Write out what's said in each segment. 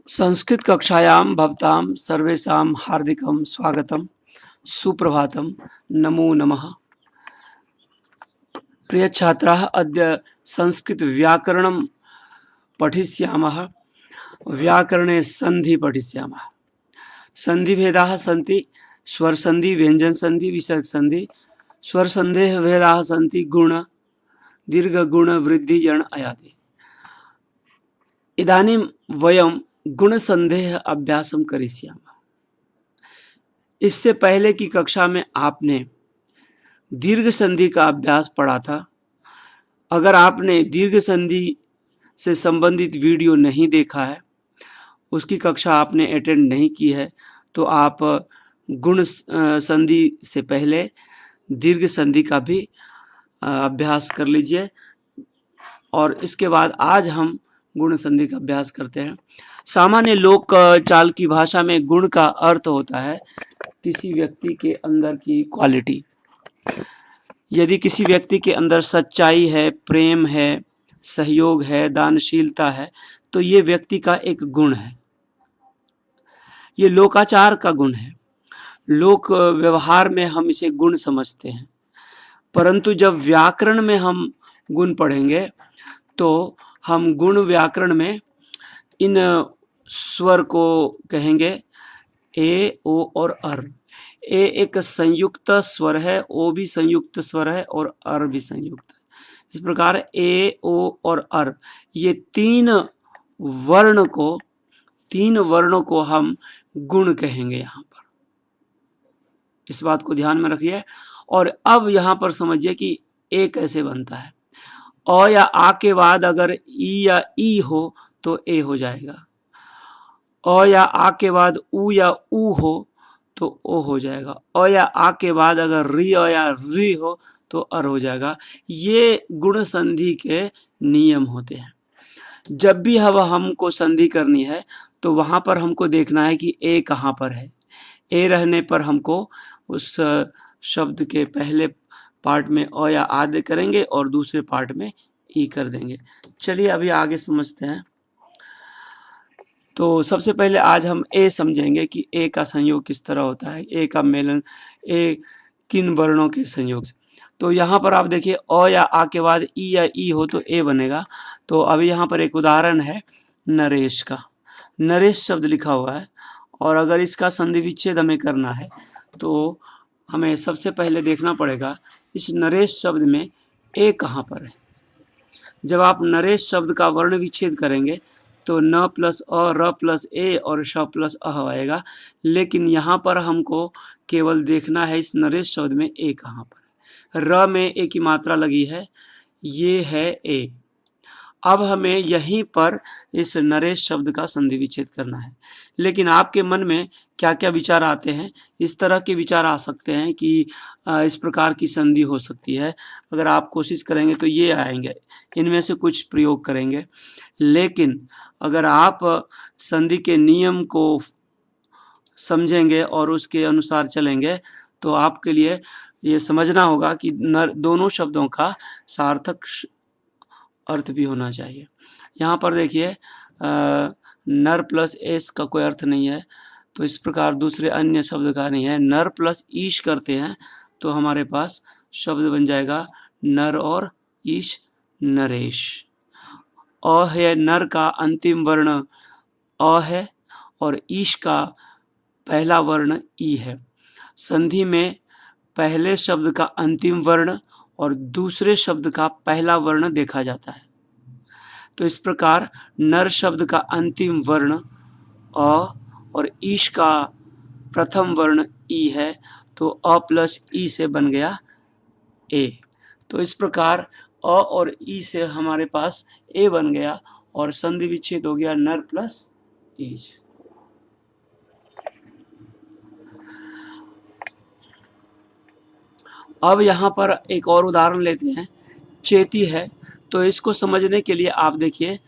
संस्कृत कक्षायां भवतां सर्वेषां हार्दिकं स्वागतं। सुप्रभातं। नमो नमः। प्रिय छात्राः, अद्य संस्कृत व्याकरणं पठिष्यामः। व्याकरणे सन्धि पठिष्यामः। सन्धिभेदाः सन्ति। स्वरसन्धि, व्यञ्जनसन्धि, विसर्गसन्धि। स्वरसन्धेः भेदाः सन्ति गुण, दीर्घ, गुण, वृद्धि, यण, अयादि। इदानीं वयं गुणसन्धेः अभ्यासं करिष्यामः। इससे पहले की कक्षा में आपने दीर्घ संधि का अभ्यास पढ़ा था। अगर आपने दीर्घ संधि से संबंधित वीडियो नहीं देखा है, उसकी कक्षा आपने अटेंड नहीं की है, तो आप गुण संधि से पहले दीर्घ संधि का भी अभ्यास कर लीजिए। और इसके बाद आज हम गुण संधि का अभ्यास करते हैं। सामान्य लोक चाल की भाषा में गुण का अर्थ होता है किसी व्यक्ति के अंदर की क्वालिटी। यदि किसी व्यक्ति के अंदर सच्चाई है, प्रेम है, सहयोग है, दानशीलता है, तो ये व्यक्ति का एक गुण है। ये लोकाचार का गुण है। लोक व्यवहार में हम इसे गुण समझते हैं, परंतु जब व्याकरण में हम गुण पढ़ेंगे तो हम गुण व्याकरण में इन स्वर को कहेंगे ए, ओ और अर। ए एक संयुक्त स्वर है, ओ भी संयुक्त स्वर है और अर भी संयुक्त है। इस प्रकार ए, ओ और अर, ये तीन वर्णों को हम गुण कहेंगे यहाँ पर। इस बात को ध्यान में रखिए। और अब यहाँ पर समझिए कि ए कैसे बनता है। अ या आ के बाद अगर ई या ई हो तो ए हो जाएगा। अ या आ के बाद उ या ऊ हो तो ओ हो जाएगा। अ या आ के बाद अगर री अ या री हो तो अर हो जाएगा। ये गुण संधि के नियम होते हैं। जब भी हमको संधि करनी है तो वहाँ पर हमको देखना है कि ए कहाँ पर है। ए रहने पर हमको उस शब्द के पहले पार्ट में अ या आदि करेंगे और दूसरे पार्ट में ई कर देंगे। चलिए अभी आगे समझते हैं। तो सबसे पहले आज हम ए समझेंगे कि ए का संयोग किस तरह होता है, ए का मेलन, ए किन वर्णों के संयोग से। तो यहाँ पर आप देखिए अ या आ के बाद ई या ई हो तो ए बनेगा। तो अभी यहाँ पर एक उदाहरण है नरेश का। नरेश शब्द लिखा हुआ है और अगर इसका संधि विच्छेद हमें करना है तो हमें सबसे पहले देखना पड़ेगा इस नरेश शब्द में ए कहाँ पर है। जब आप नरेश शब्द का वर्ण विच्छेद करेंगे तो न प्लस अ, र प्लस ए और श प्लस अह आएगा, लेकिन यहाँ पर हमको केवल देखना है इस नरेश शब्द में ए कहाँ पर है। र में ए की मात्रा लगी है, ये है ए। अब हमें यहीं पर इस नरेश शब्द का संधि विच्छेद करना है। लेकिन आपके मन में क्या क्या विचार आते हैं? इस तरह के विचार आ सकते हैं कि इस प्रकार की संधि हो सकती है। अगर आप कोशिश करेंगे तो ये आएंगे, इनमें से कुछ प्रयोग करेंगे। लेकिन अगर आप संधि के नियम को समझेंगे और उसके अनुसार चलेंगे तो आपके लिए ये समझना होगा कि दोनों शब्दों का सार्थक अर्थ भी होना चाहिए। यहाँ पर देखिए नर प्लस एस का कोई अर्थ नहीं है, तो इस प्रकार दूसरे अन्य शब्द का नहीं है। नर प्लस ईश करते हैं तो हमारे पास शब्द बन जाएगा नर और ईश, नरेश। अ है, नर का अंतिम वर्ण अ है और ईश का पहला वर्ण ई है। संधि में पहले शब्द का अंतिम वर्ण और दूसरे शब्द का पहला वर्ण देखा जाता है। तो इस प्रकार नर शब्द का अंतिम वर्ण अ और ईश का प्रथम वर्ण ई है, तो अ प्लस ई से बन गया ए। तो इस प्रकार अ और ई से हमारे पास ए बन गया और संधि विच्छेद हो गया नर प्लस ईश। अब यहाँ पर एक और उदाहरण लेते हैं। चेती है, तो इसको समझने के लिए आप देखिए,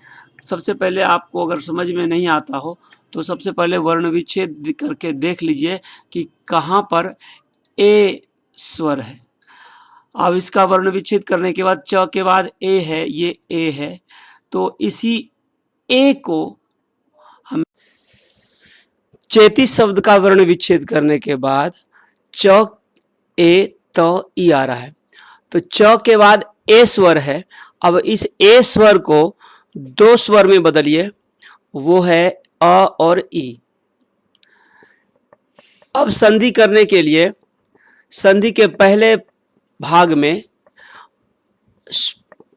सबसे पहले आपको अगर समझ में नहीं आता हो तो सबसे पहले वर्ण विच्छेद करके देख लीजिए कि कहाँ पर ए स्वर है। अब इसका वर्ण विच्छेद करने के बाद च के बाद ए है, ये ए है, तो इसी ए को हम चेती शब्द का वर्ण विच्छेद करने के बाद च ए त ई आ रहा है, तो च के बाद ए स्वर है। अब इस ए स्वर को दो स्वर में बदलिए, वो है अ और ई। अब संधि करने के लिए संधि के पहले भाग में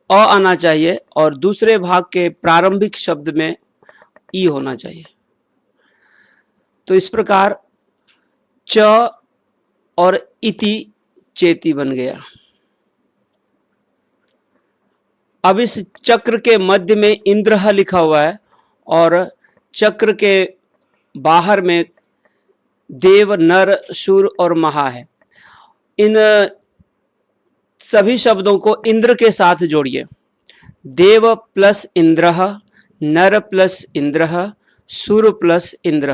अ आना चाहिए और दूसरे भाग के प्रारंभिक शब्द में ई होना चाहिए। तो इस प्रकार च और इति चेती बन गया। अब इस चक्र के मध्य में इंद्र लिखा हुआ है और चक्र के बाहर में देव, नर, शूर और महा है। इन सभी शब्दों को इंद्र के साथ जोड़िए। देव प्लस इंद्र, नर प्लस इंद्र, शूर प्लस इंद्र।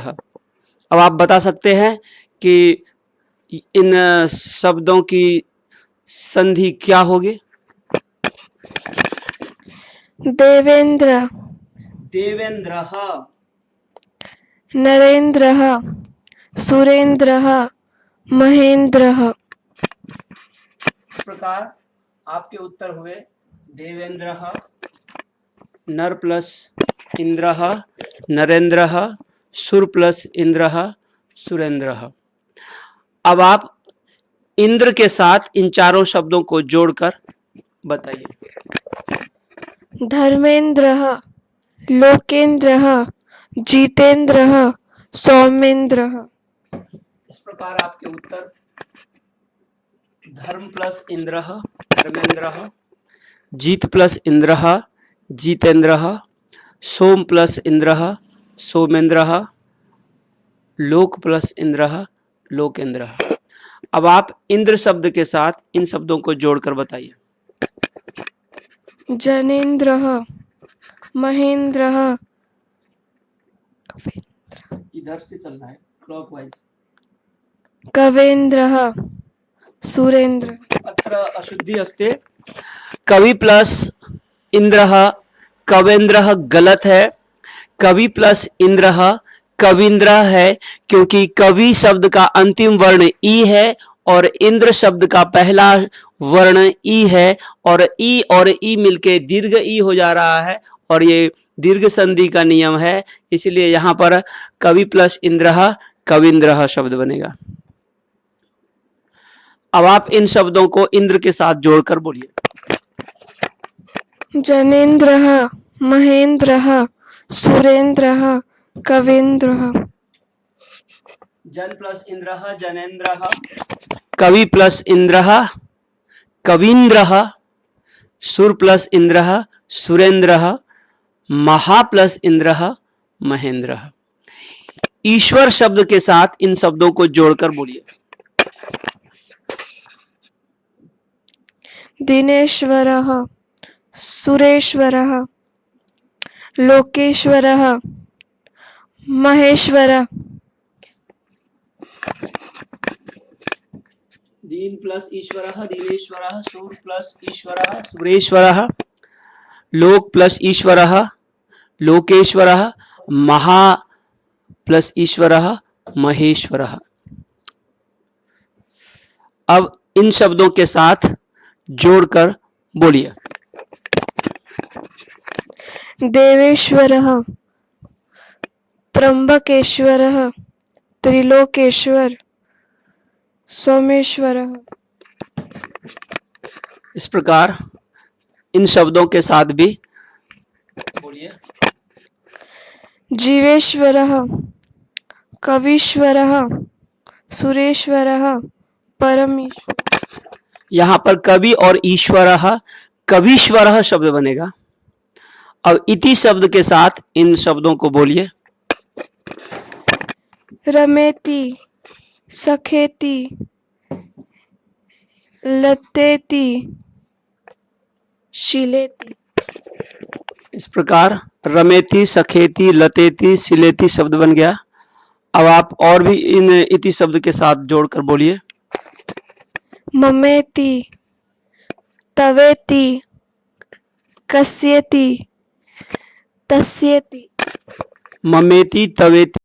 अब आप बता सकते हैं कि इन शब्दों की संधि क्या होगी? देवेंद्र, देवेंद्र, नरेंद्र, सुरेंद्र, महेंद्र। इस प्रकार आपके उत्तर हुए देवेंद्र, नर प्लस इंद्र, नरेंद्र, सुर प्लस इंद्र, सुरेंद्र। अब आप इंद्र के साथ इन चारों शब्दों को जोड़कर बताइए। धर्मेंद्र, लोकेंद्र, जितेंद्र, सौमेंद्र। इस प्रकार आपके उत्तर धर्म प्लस इंद्र, धर्मेंद्र, जीत प्लस इंद्र, जितेंद्र, सोम प्लस इंद्र, सोमेंद्र, लोक प्लस इंद्र, लोकेंद्र। अब आप इंद्र शब्द के साथ इन शब्दों को जोड़कर बताइए। जनेंद्र, महेंद्र, इधर से चलना है क्लॉकवाइज। कवेंद्र, सुरेंद्र। अत्र अशुद्धि अस्ति। कवि प्लस इंद्र, कवेंद्र गलत है। कवि प्लस इंद्र कविंद्र है, क्योंकि कवि शब्द का अंतिम वर्ण ई है और इंद्र शब्द का पहला वर्ण ई है और ई मिलके दीर्घ ई हो जा रहा है और ये दीर्घ संधि का नियम है, इसलिए यहां पर कवि प्लस इंद्र कविंद्र शब्द बनेगा। अब आप इन शब्दों को इंद्र के साथ जोड़कर बोलिए। जनेंद्र, महेंद्र, सुरेंद्र, कविंद्र। जन प्लस इंद्र जनेन्द्र, कवि प्लस इंद्र कवींद्र, सुर प्लस इंद्र सुरेंद्र, महा प्लस इंद्र महेंद्र। ईश्वर शब्द के साथ इन शब्दों को जोड़कर बोलिए। दिनेश्वर, सुरेश्वर, लोकेश्वर, महेश्वर। दीन प्लस ईश्वर दीनेश्वर, सूर प्लस ईश्वर सुरेश्वर, लोक प्लस ईश्वर लोकेश्वर, महा प्लस ईश्वर महेश्वर। अब इन शब्दों के साथ जोड़कर बोलिए। देवेश्वर, त्र्यंबकेश्वर, त्रिलोकेश्वर, सोमेश्वर। इस प्रकार इन शब्दों के साथ भी बोलिए। जीवेश्वर, कवीश्वर, सुरेश्वर, परमेश्वर। यहां पर कवि और ईश्वर कवीश्वर शब्द बनेगा। अब इति शब्द के साथ इन शब्दों को बोलिए। रमेति, सखेति, लतेति, शिलेति। इस प्रकार रमेति, सखेति, लतेति, शिलेति शब्द बन गया। अब आप और भी इन इति शब्द के साथ जोड़कर बोलिए। ममेति, तवेति, कस्येति, तस्येति। ममेति, तवेति,